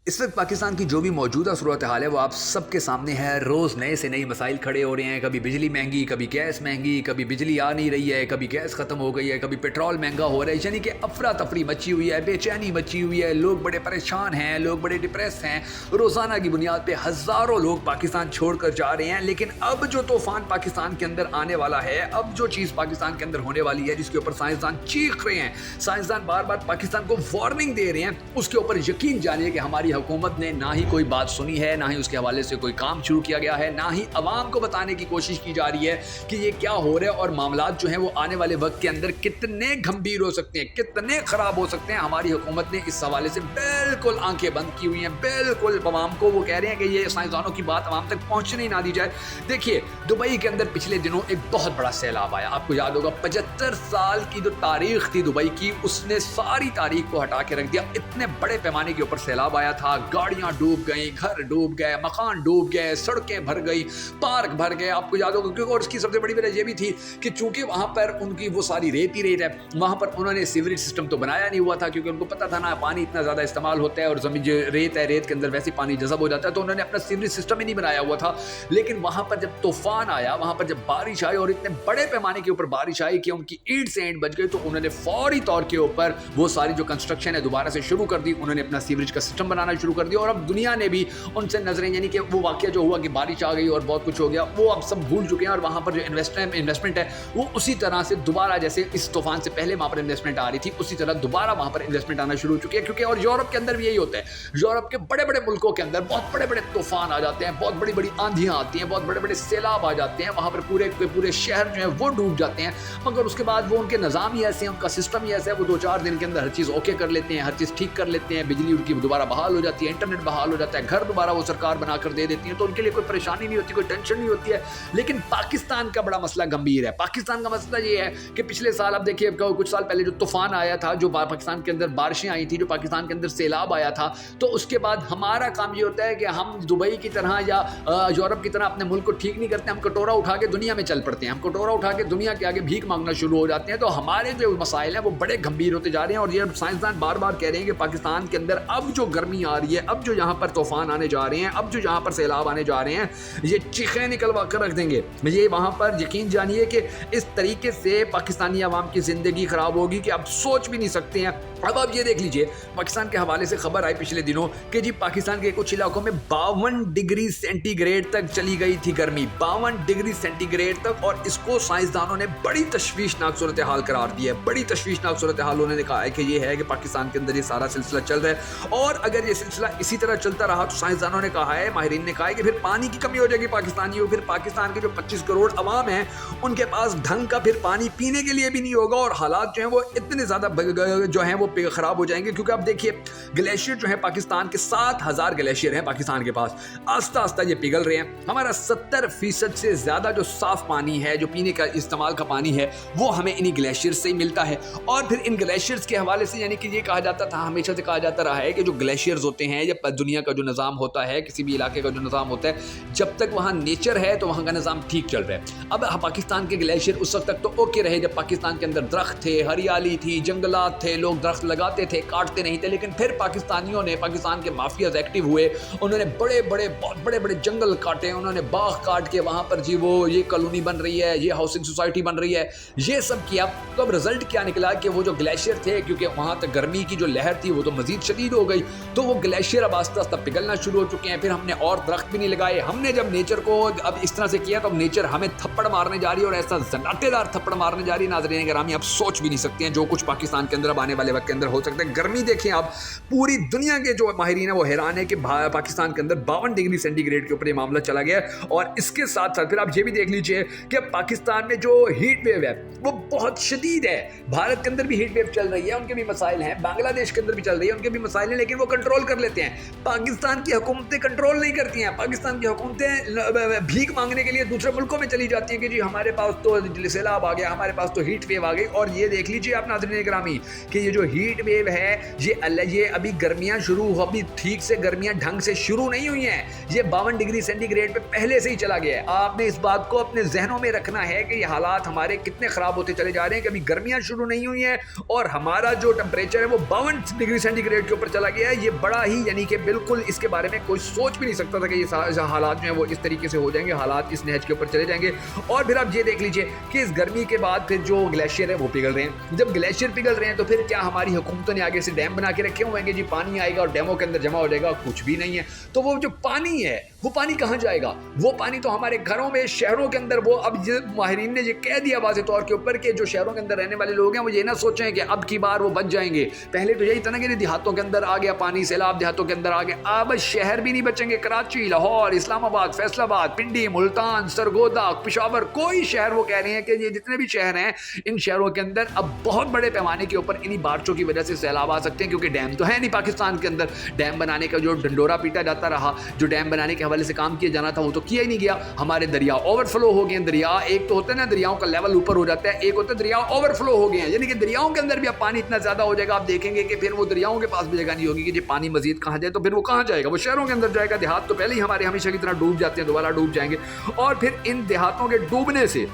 इस वक्त पाकिस्तान की जो भी मौजूदा सूरत हाल है वो आप सबके सामने है। रोज़ नए से नए मसाइल खड़े हो रहे हैं। कभी बिजली महंगी, कभी गैस महंगी, कभी बिजली आ नहीं रही है, कभी गैस ख़त्म हो गई है, कभी पेट्रोल महंगा हो रहा है। यानी कि अफरा तफरी मची हुई है, बेचैनी मची हुई है, लोग बड़े परेशान हैं, लोग बड़े डिप्रेस हैं। रोज़ाना की बुनियाद पर हज़ारों लोग पाकिस्तान छोड़ कर जा रहे हैं। लेकिन अब जो तूफ़ान पाकिस्तान के अंदर आने वाला है, अब जो चीज़ पाकिस्तान के अंदर होने वाली है, जिसके ऊपर साइंसदान चीख रहे हैं, साइंसदान बार बार पाकिस्तान को वार्निंग दे रहे हैं, उसके ऊपर यकीन जानिए कि हमारी हुकूमत ने ना ही कोई बात सुनी है, ना ही उसके हवाले से कोई काम शुरू किया गया है, ना ही अवाम को बताने की कोशिश की जा रही है कि ये क्या हो रहा है और मामलात जो हैं वो आने वाले वक्त के अंदर कितने गंभीर हो सकते हैं, कितने खराब हो सकते हैं। हमारी हुकूमत ने इस हवाले से बिल्कुल आंखें बंद की हुई हैं। बिल्कुल अवाम को वो कह रहे हैं कि ये साइंसदानों की बात अवाम तक पहुंचने ही ना दी जाए। देखिए, दुबई के अंदर पिछले दिनों एक बहुत बड़ा सैलाब आया। आपको याद होगा 75 साल की जो तारीख थी दुबई की, उसने सारी तारीख को हटा के रख दिया। इतने बड़े पैमाने के ऊपर सैलाब आया था, गाड़ियां डूब गई, घर डूब गए, मकान डूब गए, सड़कें भर गई, पार्क भर गए। आपको याद होगा क्योंकि और इसकी सबसे बड़ी वजह यह भी थी कि चूंकि वहां पर उनकी वो सारी रेत ही रेत है, वहां पर उन्होंने सीवरेज सिस्टम तो बनाया नहीं हुआ था, क्योंकि उनको पता था ना पानी इतना ज्यादा इस्तेमाल होता है और जमीन जो रेत है, रेत के अंदर वैसे पानी जज़ब हो जाता है, तो उन्होंने अपना सीवरेज सिस्टम ही नहीं बनाया हुआ था। लेकिन वहां पर जब तूफान आया, वहां पर जब बारिश आई और इतने बड़े पैमाने के ऊपर बारिश आई कि उनकी ईंट से ईंट बच गई, तो उन्होंने फौरी तौर के ऊपर वो सारी जो कंस्ट्रक्शन है दोबारा से शुरू कर दी। उन्होंने अपना सीवरेज का सिस्टम बनाना शुरू कर दिया और अब दुनिया ने भी उनसे नजरें, यानी कि वो वाकया जो हुआ कि बारिश आ गई और बहुत कुछ हो गया, वो अब सब भूल चुके हैं। और वहां पर जो इन्वेस्टमेंट है वो उसी तरह से दोबारा, जैसे इस तूफान से पहले वहां पर इन्वेस्टमेंट आ रही थी, उसी तरह दोबारा वहां पर इन्वेस्टमेंट आना शुरू हो चुकी है। क्योंकि और यूरोप के अंदर भी यही होता है। यूरोप के बड़े बड़े मुल्कों के अंदर बहुत बड़े बड़े तूफान आ जाते हैं, बहुत बड़ी बड़ी आंधियां आती हैं, बहुत बड़े बड़े सैलाब आ जाते हैं, वहां पर पूरे के पूरे शहर जो है वो डूब जाते हैं। मगर उसके बाद वो उनके निज़ाम ही ऐसे हैं, उनका सिस्टम ही ऐसा है, वो 2-4 दिन के अंदर हर चीज़ ओके कर लेते हैं, हर चीज़ ठीक कर लेते हैं, बिजली उनकी दोबारा बहाल हो जाती है, इंटरनेट बहाल हो जाता है, घर दोबारा वो सरकार बनाकर दे देती है, तो उनके लिए कोई परेशानी नहीं होती, कोई टेंशन नहीं होती है। लेकिन पाकिस्तान का बड़ा मसला गंभीर है। पाकिस्तान का मसला ये है कि पिछले साल आप देखिए, कुछ साल पहले जो तूफान आया था, जो पाकिस्तान के अंदर बारिशें आई थी, जो पाकिस्तान के अंदर सैलाब आया था, तो उसके बाद हमारा काम ये होता है कि हम दुबई की तरह या यूरोप की तरह अपने मुल्क को ठीक नहीं करते, हम कटोरा उठा के दुनिया में चल पड़ते हैं, हम कटोरा उठा के दुनिया के आगे भीख मांगना शुरू हो जाते हैं। तो हमारे जो मसाइल हैं वो बड़े गंभीर होते जा रहे हैं और ये साइंसदान बार बार कह रहे हैं कि पाकिस्तान के अंदर अब जो गर्मी आ रही है, अब जो यहाँ पर तूफान आने जा रहे हैं, अब जो यहाँ पर सैलाब आने जा रहे हैं, ये चीखें निकलवा कर रख देंगे। ये वहाँ पर यकीन जानिए कि इस तरीके से पाकिस्तानी अवाम की ज़िंदगी ख़राब होगी कि आप सोच भी नहीं सकते हैं। अब आप ये देख लीजिए, पाकिस्तान के हवाले से खबर आई पिछले दिनों कि जी पाकिस्तान के कुछ इलाकों में 52 डिग्री सेंटीग्रेड तक चली गई थी गर्मी, 52 डिग्री सेंटीग्रेड तक। और इसको साइंसदानों ने बड़ी तशवीशनाक सूरत हाल करार दी है, बड़ी तशवीशनाक सूरत हाल। उन्होंने कहा है कि ये है कि पाकिस्तान के अंदर ये सारा सिलसिला चल रहा है और अगर ये सिलसिला इसी तरह चलता रहा तो साइंसदानों ने कहा है, माहिरीन ने कहा है कि फिर पानी की कमी हो जाएगी पाकिस्तानियों, फिर पाकिस्तान के जो 25 करोड़ अवाम है उनके पास ढंग का फिर पानी पीने के लिए भी नहीं होगा और हालात जो है वो इतने ज़्यादा जो है वो ख़राब हो जाएंगे। क्योंकि आप देखिए, ग्लेशियर जो है पाकिस्तान के 7000 ग्लेशियर हैं पाकिस्तान के पास, आस्ता आस्ता ये पिघल रहे हैं। हमारा 70% से ज़्यादा जो साफ़ पानी है, जो पीने का इस्तेमाल का पानी है, वो हमें इन्हीं ग्लेशियर से ही मिलता है। और फिर इन ग्लेशियर्स के हवाले से, यानी कि ये कहा जाता था, हमेशा से कहा जाता रहा है कि जो ग्लेशियर्स होते हैं या दुनिया का जो निज़ाम होता है, किसी भी इलाके का जो निज़ाम होता है, जब तक वहाँ नेचर है तो वहाँ का निज़ाम ठीक चल रहा है। अब पाकिस्तान के ग्लेशियर उस वक्त तक तो ओके रहे जब पाकिस्तान के अंदर दरख्त थे, हरियाली थी, जंगलात थे, लोग दरख्त लगाते थे, काटते नहीं थे। लेकिन फिर पाकिस्तानियों ने, पाकिस्तान के माफियाज एक्टिव हुए, उन्होंने बड़े बड़े बहुत बड़े बड़े जंगल काटे, उन्होंने बाग काट के वहाँ पर जी वो ये कॉलोनी बन रही है, ये हाउसिंग सोसाइटी बन रही है, ये सब किया। तो अब रिजल्ट क्या निकला कि वो जो ग्लेशियर थे, क्योंकि वहाँ तक गर्मी की जो लहर थी वो तो मजीद शदीद हो गई, तो वो ग्लेशियर अब आस्ता आस्ता पिघलना शुरू हो चुके हैं। फिर हमने और दरख्त भी नहीं लगाए। हमने जब नेचर को अब इस तरह से किया तो अब नेचर हमें थप्पड़ मारने जा रही है और ऐसा जनाटेदार थप्पड़ मारने जा रही है, नाज़रीन गिरामी, आप सोच भी नहीं सकते हैं जो कुछ पाकिस्तान के अंदर अब आने वाले वक्त के अंदर हो सकता है। गर्मी देखें आप, पूरी दुनिया के जो माहिरीन है वो हैरान है कि पाकिस्तान के अंदर 52 डिग्री सेंटीग्रेड के ऊपर ये मामला चला गया। और इसके साथ साथ फिर आप ये भी देख लीजिए कि पाकिस्तान में जो हीट वेव है वो बहुत शदीद है। भारत के अंदर भी हीट वेव चल रही है, उनके भी मसाइल हैं, बांग्लादेश के अंदर भी चल रही है, उनके भी मसाइल हैं, लेकिन वो कंट्रोल कर लेते हैं। पाकिस्तान की हुकूमतें कंट्रोल नहीं करती हैं। पाकिस्तान की हुकूमतें भीख मांगने के लिए दूसरे मुल्कों में चली जाती हैं कि जी हमारे पास तो सैलाब आ गया, हमारे पास तो हीट वेव आ गई। और ये देख लीजिए आप नाज़रीन गिरामी कि ये जो हीट वेव है, ये अभी गर्मियां शुरू, अभी ठीक से गर्मियां ढंग से शुरू नहीं हुई हैं। ये 52 डिग्री सेंटीग्रेड पे पहले से ही चला गया है। आपने इस बात को अपने जहनों में रखना है कि ये हालात हमारे कितने खराब होते चले जा रहे हैं कि अभी गर्मियां शुरू नहीं हुई हैं और हमारा जो टेम्परेचर है वो 52 डिग्री सेंटीग्रेड के ऊपर चला गया है। ये बड़ा बड़ा ही यानी कि बिल्कुल इसके बारे में कोई सोच भी नहीं सकता था कि ये हालात जो हैं वो इस तरीके से हो जाएंगे, हालात इस नहज के ऊपर चले जाएंगे। और फिर आप ये देख लीजिए कि इस गर्मी के बाद फिर जो ग्लेशियर है वो पिघल रहे हैं। जब ग्लेशियर पिघल रहे हैं तो फिर क्या हमारी हुकूमतों ने आगे से डैम बना के रखे हुए हैं कि जी पानी आएगा और डैमों के अंदर जमा हो जाएगा? कुछ भी नहीं है। तो वो जो पानी है वो पानी कहाँ जाएगा? वो पानी तो हमारे घरों में, शहरों के अंदर, वो अब माहिरीन ने ये कह दिया वाज़े तौर के ऊपर कि जो शहरों के अंदर रहने वाले लोग हैं वो ये ना सोचें कि अब की बार वो बच जाएंगे। पहले तो यही था ना कि देहातों के अंदर आ गया पानी, सैलाब देहातों के अंदर आ गया। अब शहर भी नहीं बचेंगे। कराची, लाहौर, इस्लामाबाद, फैसलाबाद, पिंडी, मुल्तान, सरगोदा, पेशावर, कोई शहर, वो कह रहे हैं कि ये जितने भी शहर हैं इन शहरों के अंदर अब बहुत बड़े पैमाने के ऊपर इन्हीं बारिशों की वजह से सैलाब आ सकते हैं, क्योंकि डैम तो है नहीं पाकिस्तान के अंदर। डैम बनाने का जो डंडोरा पीटा जाता रहा, जो डैम बनाने के हवाले से काम किया जाना था वो तो किया ही नहीं गया। हमारे दरिया ओवरफ्लो हो गए। दरिया एक तो होता है ना दरियाओं का लेवल ऊपर हो जाता है, एक होता है दरिया ओवरफ्लो हो गए हैं, यानी कि दरियाओं के अंदर भी अब पानी इतना ज्यादा हो जाएगा, आप देखेंगे कि फिर वो दरियाओं के पास भी जगह नहीं होगी कि जो पानी मजीद कहाँ जाए। तो फिर वो कहाँ जाएगा? वो शहरों के अंदर जाएगा। देहात तो पहले ही हमारे हमेशा की तरह डूब जाते हैं, दोबारा डूब जाएंगे। और फिर इन देहातों के डूबने से,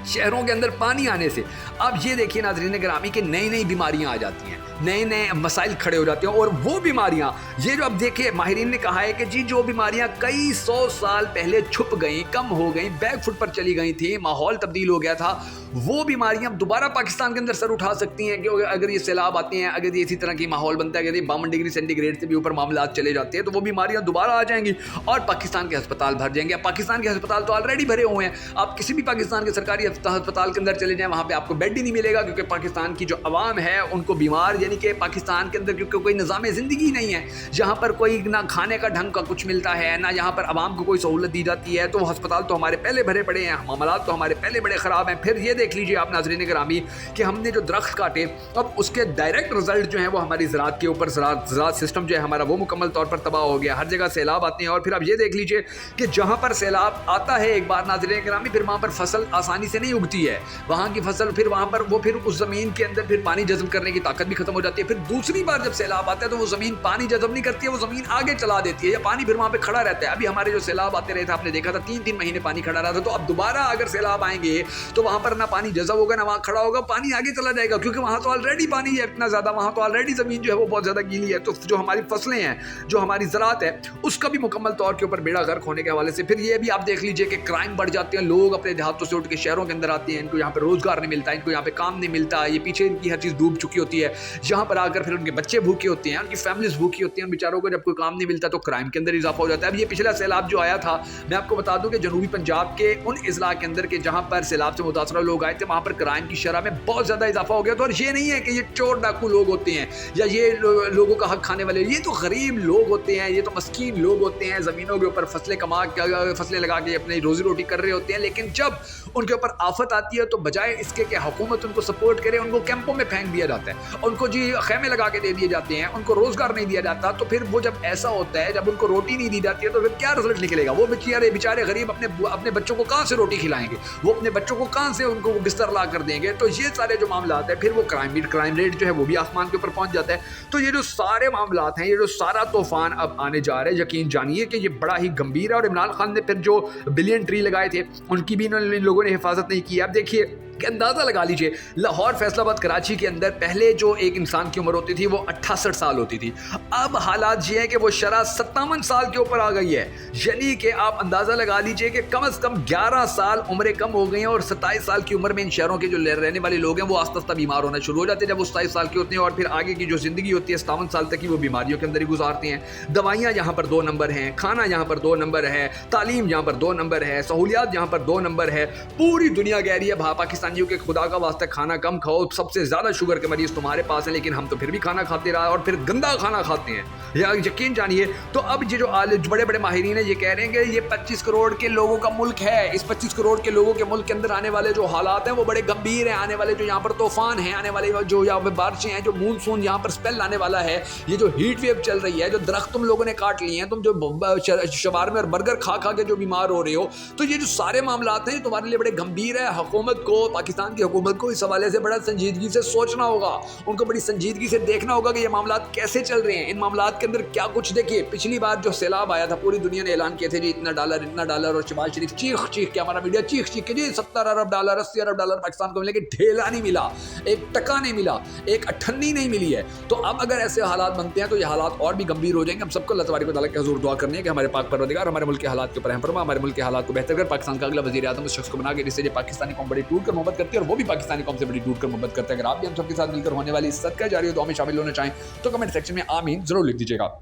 शहरों के अंदर पानी आने से, अब ये देखिए नाज़रीन गिरामी कि नई नई बीमारियां आ जाती हैं, नए नए मसाइल खड़े हो जाते हैं। और वो बीमारियां, ये जो अब देखिए माहिरीन ने कहा है कि जी जो बीमारियां कई 100 साल पहले छुप गई, कम हो गई, बैक फुट पर चली गई थी, माहौल तब्दील हो गया था, वो बीमारियां दोबारा पाकिस्तान के अंदर सर उठा सकती हैं कि अगर ये सैलाब आते हैं, अगर ये इसी तरह की माहौल बनता है, अगर 52 डिग्री सेंटीग्रेड से भी ऊपर मामला चले जाते हैं तो वो बीमारियां दोबारा आ जाएंगी और पाकिस्तान के अस्पताल भर जाएंगे। अब पाकिस्तान के अस्पताल तो ऑलरेडी भरे हुए हैं। आप किसी भी पाकिस्तान के सरकारी अस्पताल के अंदर चले जाएं, वहाँ पे आपको बेड ही नहीं मिलेगा, क्योंकि पाकिस्तान की जो अवाम है उनको बीमार, यानी कि पाकिस्तान के अंदर क्योंकि कोई निज़ाम ज़िंदगी नहीं है, जहाँ पर कोई ना खाने का ढंग का कुछ मिलता है, ना यहाँ पर अवाम को कोई सहूलत दी जाती है। तो अस्पताल तो हमारे पहले भरे पड़े हैं, मामलात तो हमारे पहले बड़े ख़राब हैं। फिर ये देख लीजिए आप नाज़रीन गिरामी कि हमने जो दरख्त काटे, अब उसके डायरेक्ट रिजल्ट जो है वो हमारी ज़राअत के ऊपर, ज़राअत सिस्टम जो है हमारा वो मुकम्मल तौर पर तबाह हो गया। हर जगह सैलाब आते हैं। और फिर आप ये देख लीजिए कि जहाँ पर सैलाब आता है एक बार नाज़रीन गिरामी, फिर वहाँ पर फसल आसानी से नहीं उगती है। वहाँ की फसल फिर वहाँ पर वो फिर उस ज़मीन के अंदर फिर पानी जज़्ब करने की ताकत भी खत्म हो जाती है। फिर दूसरी बार जब सैलाब आता है तो वो ज़मीन पानी जज़्ब नहीं करती है, वो ज़मीन आगे चला देती है, या पानी फिर वहाँ पे खड़ा रहता है। अभी हमारे जो सैलाब आते रहे थे, आपने देखा था 3-3 महीने पानी खड़ा रहा था। तो अब दोबारा अगर सैलाब आएंगे तो वहाँ पर ना पानी जज़्ब होगा, ना वहाँ खड़ा होगा, पानी आगे चला जाएगा, क्योंकि वहाँ तो ऑलरेडी पानी है इतना ज़्यादा, वहाँ तो ऑलरेडी ज़मीन जो है वो बहुत ज़्यादा गीली है। तो जो हमारी फसलें हैं, जो हमारी ज़राअत है, उसका भी मुकम्मल तौर के ऊपर बेड़ा गर्क होने के हवाले से फिर ये भी आप देख लीजिए कि क्राइम बढ़ जाते हैं। लोग अपने देहातों से उठ के शहरों के अंदर आते हैं, इनको यहाँ पर रोज़गार नहीं मिलता, इनको यहाँ पे काम नहीं मिलता, ये पीछे इनकी हर चीज़ डूब चुकी होती है। यहाँ पर आकर फिर उनके बच्चे भूखे होते हैं, उनकी फैमिलीज भूखी होती हैं, उन बेचारों को जब कोई काम नहीं मिलता तो क्राइम के अंदर इजाफा हो जाता है। अब ये पिछला सैलाब जो आया था, मैं आपको बता दूं कि जनूबी पंजाब के उन इजला के अंदर के जहाँ पर सैलाब से मुतासरा लोग आए थे, वहाँ पर क्राइम की शरह में बहुत ज़्यादा इजाफा हो गया था। और ये नहीं है कि ये चोर डाकू लोग होते हैं या ये लोगों का हक खाने वाले, ये तो गरीब लोग होते हैं, ये तो मस्कीन लोग होते हैं, ज़मीनों के ऊपर फसलें लगा के अपनी रोजी रोटी कर रहे होते हैं। लेकिन जब उनके ऊपर आफत आती है तो बजाय इसके कि हुकूमत उनको सपोर्ट करे, उनको कैंपों में फेंक दिया जाता है, उनको जी खेमे लगा के दे दिए जाते हैं, उनको रोजगार नहीं दिया जाता। तो फिर वो जब ऐसा होता है, जब उनको रोटी नहीं दी जाती है तो फिर क्या रिजल्ट निकलेगा? वो बेचारे गरीब अपने बच्चों को कहाँ से रोटी खिलाएंगे? वो अपने बच्चों को कहाँ से उनको बिस्तर ला कर देंगे? तो ये सारे जो मामला है, फिर वो क्राइम रेट जो है वो भी आसमान के ऊपर पहुंच जाता है। तो ये जो सारे मामला हैं, ये जो सारा तूफान अब आने जा रहे हैं, यकीन जानिए कि ये बड़ा ही गंभीर है। और इमरान खान ने फिर जो बिलियन ट्री लगाए थे उनकी भी इन लोगों ने हिफाजत नहीं की। अब देखिए कि अंदाज़ा लगा लीजिए, लाहौर, फैसलाबाद, कराची के अंदर पहले जो एक इंसान की उम्र होती थी वो 68 साल होती थी। अब हालात ये है कि वो शरह 57 साल के ऊपर आ गई है। यानी कि आप अंदाज़ा लगा लीजिए कि कम से कम 11 साल उम्रें कम हो गई हैं। और 27 साल की उम्र में इन शहरों के जो रहने वाले लोग हैं वो आस्ता आस्ता बीमार होना शुरू हो जाते हैं जब वो 27 साल के होते हैं। और फिर आगे की जो ज़िंदगी होती है 57 साल तक की, वो बीमारियों के अंदर ही गुजारते हैं। दवाइयाँ यहाँ पर 2 नंबर हैं, खाना यहाँ पर 2 नंबर है, तालीम यहाँ पर 2 नंबर है, सहूलियात यहाँ पर 2 नंबर है। पूरी दुनिया कह रही है पाकिस्तानियों के खुदा का वास्ते खाना कम खाओ, सबसे ज़्यादा शुगर के मरीज तुम्हारे पास हैं, लेकिन हम तो फिर भी खाना खाते रहा और फिर गंदा खाना खाते हैं, या यकीन जानिए। तो अब ये जो बड़े बड़े माहिरीन है ये कह रहे हैं कि ये 25 करोड़ के लोगों का मुल्क है। इस 25 करोड़ के लोगों के मुल्क के अंदर आने वाले जो हालात हैं वो बड़े गंभीर हैं। आने वाले जो यहाँ पर तूफान हैं, आने वाले जो यहाँ पर बारिशें हैं, जो मूनसून यहाँ पर स्पेल आने वाला है, ये जो हीट वेव चल रही है, जो दरख्त तुम लोगों ने काट लिए हैं, तुम जो शवारमे और बर्गर खा खा के जो बीमार हो रहे हो, तो ये जो सारे मामला हैं तुम्हारे लिए बड़े गंभीर है। हुकूमत को, पाकिस्तान की हुकूमत को इस हवाले से बड़ा संजीदगी से सोचना होगा, उनको बड़ी संजीदगी से देखना होगा कि ये मामला कैसे चल रहे हैं, इन मामला के अंदर क्या कुछ। देखिए पिछली बार जो सैलाब आया था पूरी दुनिया ने ऐलान किए थे जी इतना डॉलर, और शहबाज शरीफ चीख के, हमारा मीडिया चीख के जी 70 अरब डॉलर 80 अरब डॉलर पाकिस्तान को मिले, कि ढेला नहीं मिला, एक टका नहीं मिला, एक अठन्नी नहीं मिली है। तो अब अगर ऐसे हालात बनते हैं तो ये हालात और भी गंभीर हो जाएंगे। हम सबको अल्लाह तबारक व तआला के हुजूर दुआ करनी है कि हमारे पाक परवरदिगार हमारे मुल्क के हालात के ऊपर रहम फरमा, हमारे मुल्क के हालात को बेहतर कर, पाकिस्तान का अगला वज़ीर आज़म उस शख्स को बना के जिससे ये पाकिस्तानी कौम बड़ी टूट कर मोहब्बत करती है और वो भी पाकिस्तानी कौम से बड़ी टूट कर मोहब्बत करता है। अगर आप भी हम सबके साथ मिलकर होने वाली इस सदका जारी दुआ में शामिल होना चाहें तो कमेंट सेक्शन में आमीन जरूर लिख दीजिएगा।